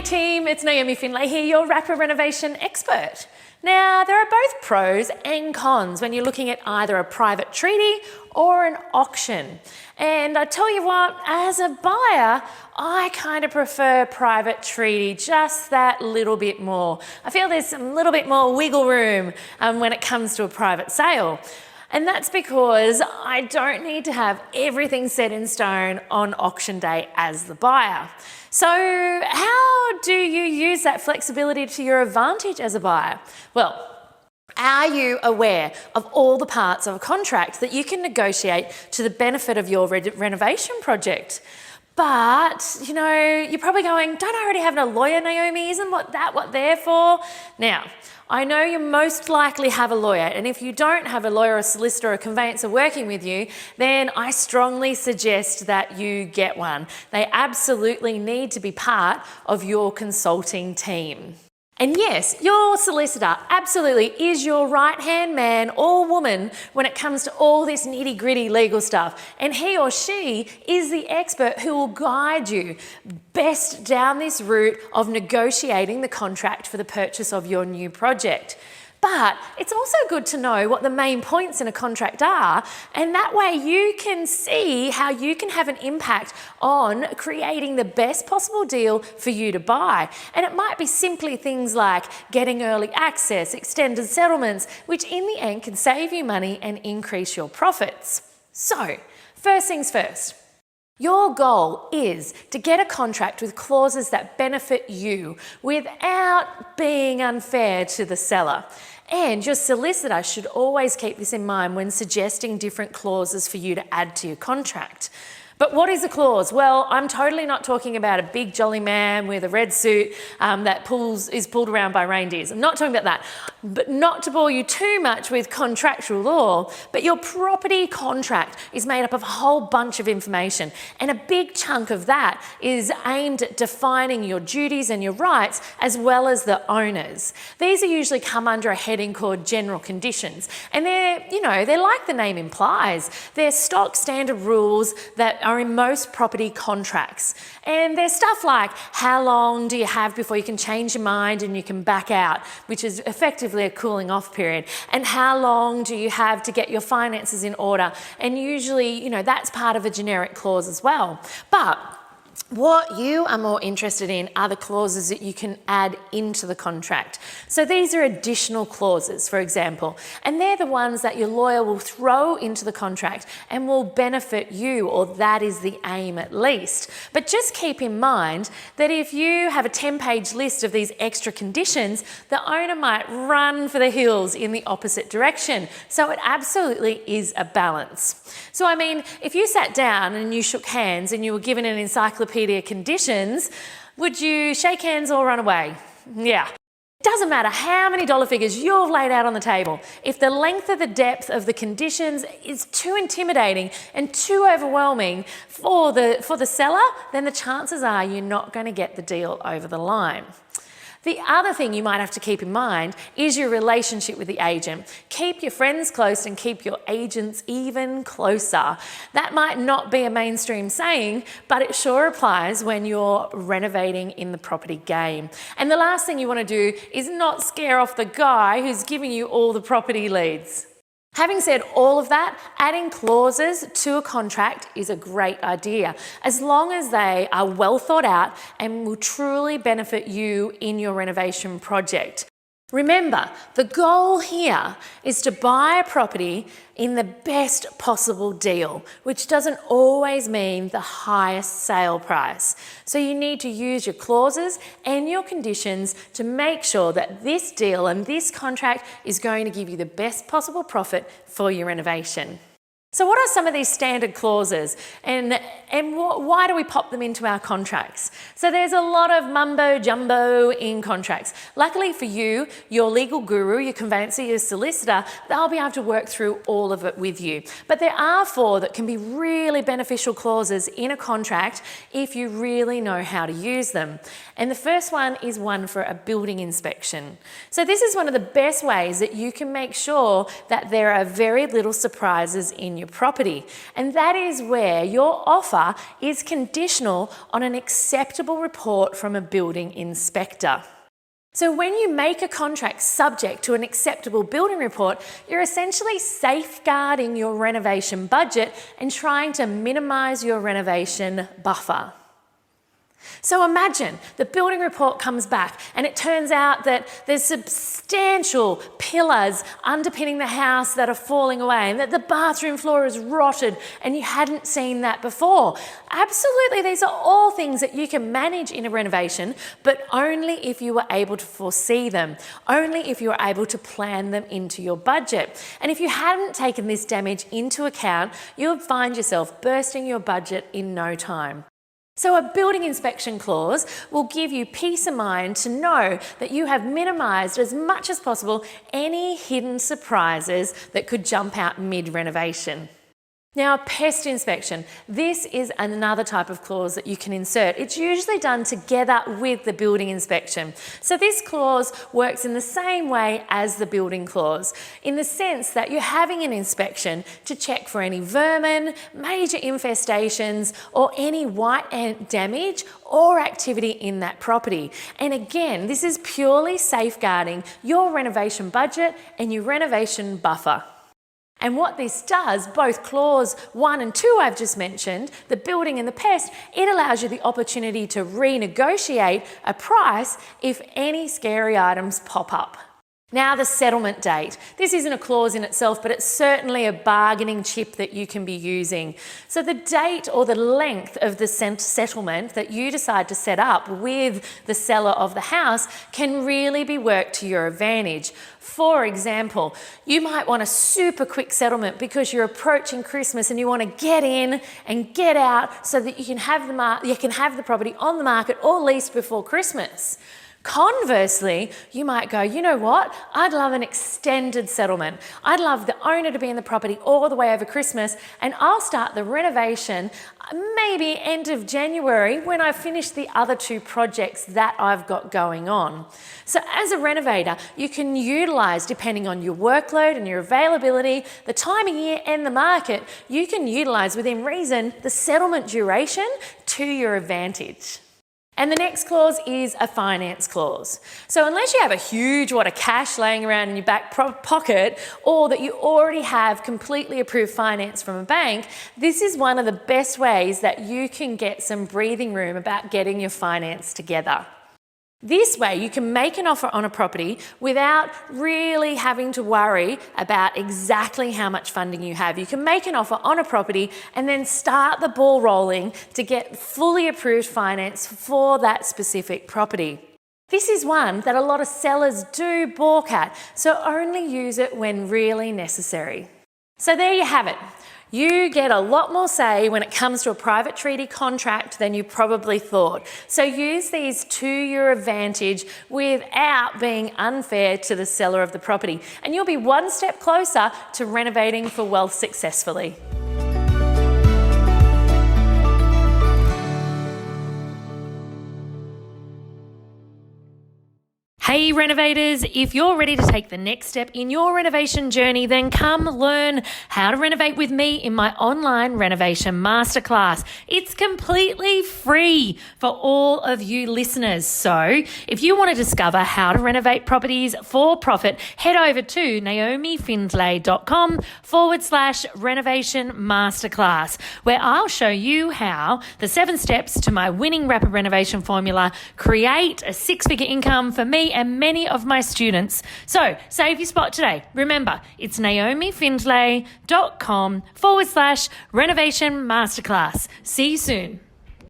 team, it's Naomi Findlay here, your rapid renovation expert. Now, there are both pros and cons when you're looking at either a private treaty or an auction. And I tell you what, as a buyer, I kind of prefer private treaty just that little bit more. I feel there's a little bit more wiggle room when it comes to a private sale. And that's because I don't need to have everything set in stone on auction day as the buyer. So how do you use that flexibility to your advantage as a buyer? Well, are you aware of all the parts of a contract that you can negotiate to the benefit of your renovation project? But, you know, you're probably going, don't I already have a lawyer, Naomi? Isn't what they're for? Now, I know you most likely have a lawyer, and if you don't have a lawyer, a solicitor, or a conveyancer working with you, then I strongly suggest that you get one. They absolutely need to be part of your consulting team. And yes, your solicitor absolutely is your right-hand man or woman when it comes to all this nitty-gritty legal stuff. And he or she is the expert who will guide you best down this route of negotiating the contract for the purchase of your new project. But it's also good to know what the main points in a contract are, and that way you can see how you can have an impact on creating the best possible deal for you to buy. And it might be simply things like getting early access, extended settlements, which in the end can save you money and increase your profits. So, first things first. Your goal is to get a contract with clauses that benefit you without being unfair to the seller. And your solicitor should always keep this in mind when suggesting different clauses for you to add to your contract. But what is a clause? Well, I'm totally not talking about a big jolly man with a red suit that is pulled around by reindeers. I'm not talking about that. But not to bore you too much with contractual law, but your property contract is made up of a whole bunch of information. And a big chunk of that is aimed at defining your duties and your rights as well as the owners. These are usually come under a heading called general conditions. And they're like the name implies. They're stock standard rules that are in most property contracts. And there's stuff like how long do you have before you can change your mind and you can back out, which is effectively a cooling off period. And how long do you have to get your finances in order? And usually, that's part of a generic clause as well. But what you are more interested in are the clauses that you can add into the contract. So these are additional clauses, for example, and they're the ones that your lawyer will throw into the contract and will benefit you, or that is the aim at least. But just keep in mind that if you have a 10-page list of these extra conditions, the owner might run for the hills in the opposite direction. So it absolutely is a balance. So I mean, if you sat down and you shook hands and you were given an encyclopedia conditions, would you shake hands or run away? Yeah. It doesn't matter how many dollar figures you've laid out on the table. If the length of the depth of the conditions is too intimidating and too overwhelming for the seller, then the chances are you're not going to get the deal over the line. The other thing you might have to keep in mind is your relationship with the agent. Keep your friends close and keep your agents even closer. That might not be a mainstream saying, but it sure applies when you're renovating in the property game. And the last thing you want to do is not scare off the guy who's giving you all the property leads. Having said all of that, adding clauses to a contract is a great idea, as long as they are well thought out and will truly benefit you in your renovation project. Remember, the goal here is to buy a property in the best possible deal, which doesn't always mean the highest sale price. So you need to use your clauses and your conditions to make sure that this deal and this contract is going to give you the best possible profit for your renovation. So what are some of these standard clauses and why do we pop them into our contracts? So there's a lot of mumbo jumbo in contracts. Luckily for you, your legal guru, your conveyancer, your solicitor, they'll be able to work through all of it with you. But there are 4 that can be really beneficial clauses in a contract if you really know how to use them. And the first one is one for a building inspection. So this is one of the best ways that you can make sure that there are very little surprises in your your property. And that is where your offer is conditional on an acceptable report from a building inspector. So when you make a contract subject to an acceptable building report, you're essentially safeguarding your renovation budget and trying to minimise your renovation buffer. So imagine the building report comes back and it turns out that there's substantial pillars underpinning the house that are falling away and that the bathroom floor is rotted and you hadn't seen that before. Absolutely, these are all things that you can manage in a renovation, but only if you were able to foresee them, only if you were able to plan them into your budget. And if you hadn't taken this damage into account, you would find yourself bursting your budget in no time. So a building inspection clause will give you peace of mind to know that you have minimised as much as possible any hidden surprises that could jump out mid-renovation. Now, pest inspection. This is another type of clause that you can insert. It's usually done together with the building inspection. So this clause works in the same way as the building clause, in the sense that you're having an inspection to check for any vermin, major infestations, or any white ant damage or activity in that property. And again, this is purely safeguarding your renovation budget and your renovation buffer. And what this does, both clause 1 and 2 I've just mentioned, the building and the pest, it allows you the opportunity to renegotiate a price if any scary items pop up. Now, the settlement date. This isn't a clause in itself, but it's certainly a bargaining chip that you can be using. So the date or the length of the settlement that you decide to set up with the seller of the house can really be worked to your advantage. For example, you might want a super quick settlement because you're approaching Christmas and you want to get in and get out so that you can have the property on the market or leased before Christmas. Conversely, you might go, you know what? I'd love an extended settlement. I'd love the owner to be in the property all the way over Christmas, and I'll start the renovation maybe end of January when I finish the other 2 projects that I've got going on. So as a renovator, you can utilise, depending on your workload and your availability, the time of year and the market, you can utilise within reason the settlement duration to your advantage. And the next clause is a finance clause. So unless you have a huge wad of cash laying around in your back pocket, or that you already have completely approved finance from a bank, this is one of the best ways that you can get some breathing room about getting your finance together. This way, you can make an offer on a property without really having to worry about exactly how much funding you have. You can make an offer on a property and then start the ball rolling to get fully approved finance for that specific property. This is one that a lot of sellers do balk at, so only use it when really necessary. So there you have it. You get a lot more say when it comes to a private treaty contract than you probably thought. So use these to your advantage without being unfair to the seller of the property. And you'll be one step closer to renovating for wealth successfully. Hey renovators, if you're ready to take the next step in your renovation journey, then come learn how to renovate with me in my online renovation masterclass. It's completely free for all of you listeners. So if you want to discover how to renovate properties for profit, head over to naomifindlay.com/renovation masterclass, where I'll show you how the 7 steps to my winning rapid renovation formula create a 6-figure income for me and many of my students. So save your spot today. Remember, it's naomifindlay.com/renovation masterclass. See you soon.